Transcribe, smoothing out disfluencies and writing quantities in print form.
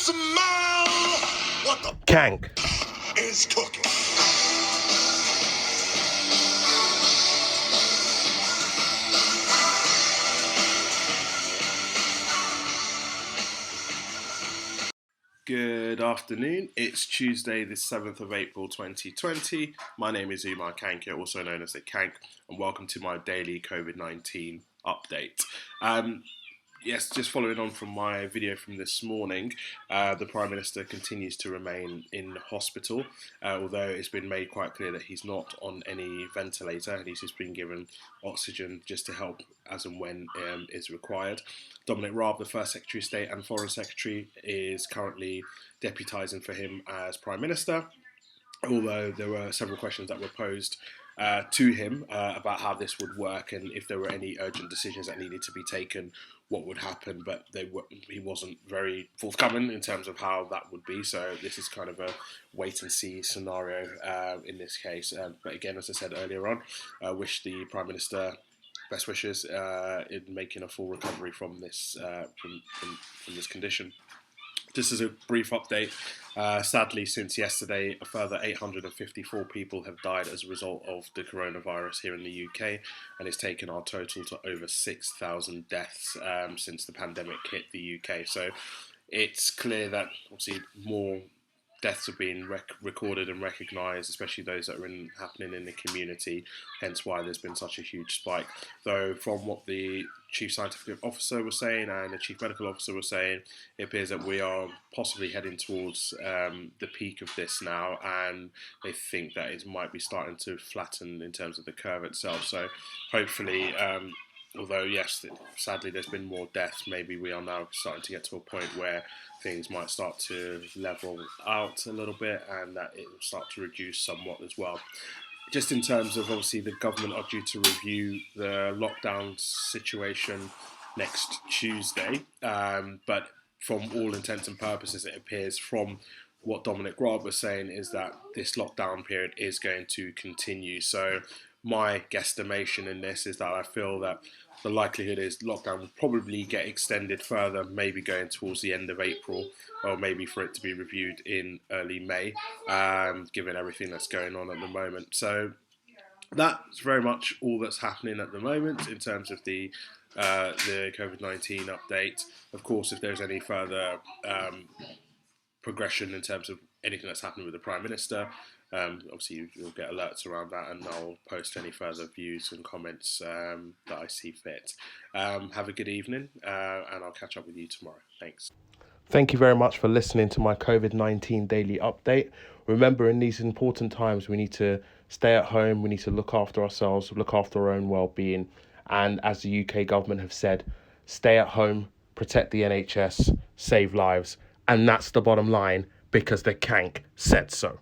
Smell what the Kank is cooking. Good afternoon. It's Tuesday, the 7th of April 2020. My name is Umar Kankiya, also known as the Kank, and welcome to my daily COVID-19 update. Yes, just following on from my video from this morning, the Prime Minister continues to remain in hospital, although it's been made quite clear that he's not on any ventilator and he's just been given oxygen just to help as and when is required. Dominic Raab, the First Secretary of State and Foreign Secretary, is currently deputising for him as Prime Minister, although there were several questions that were posed to him about how this would work and if there were any urgent decisions that needed to be taken, what would happen, but he wasn't very forthcoming in terms of how that would be, so this is kind of a wait-and-see scenario in this case. But again, as I said earlier on, I wish the Prime Minister best wishes in making a full recovery from this from this condition. Just as a brief update, sadly, since yesterday, a further 854 people have died as a result of the coronavirus here in the UK, and it's taken our total to over 6,000 deaths since the pandemic hit the UK. So it's clear that obviously more deaths have been recorded and recognised, especially those that are happening in the community, hence why there's been such a huge spike. Though from what the Chief Scientific Officer was saying and the Chief Medical Officer was saying, it appears that we are possibly heading towards the peak of this now, and they think that it might be starting to flatten in terms of the curve itself. So hopefully, although yes, sadly there's been more deaths, maybe we are now starting to get to a point where things might start to level out a little bit and that it will start to reduce somewhat as well. Just in terms of, obviously, the government are due to review the lockdown situation next Tuesday, but from all intents and purposes, it appears from what Dominic Raab was saying is that this lockdown period is going to continue. So my guesstimation in this is that I feel that the likelihood is lockdown will probably get extended further, maybe going towards the end of April, or maybe for it to be reviewed in early May, given everything that's going on at the moment. So that's very much all that's happening at the moment in terms of the COVID-19 update. Of course, if there's any further progression in terms of anything that's happening with the Prime Minister, obviously you'll get alerts around that, and I'll post any further views and comments that I see fit. Have a good evening, and I'll catch up with you tomorrow. Thanks. Thank you very much for listening to my COVID-19 daily update. Remember, in these important times, we need to stay at home, we need to look after ourselves, look after our own well-being, and as the UK government have said, stay at home, protect the NHS, save lives, and that's the bottom line, because the Kank said so.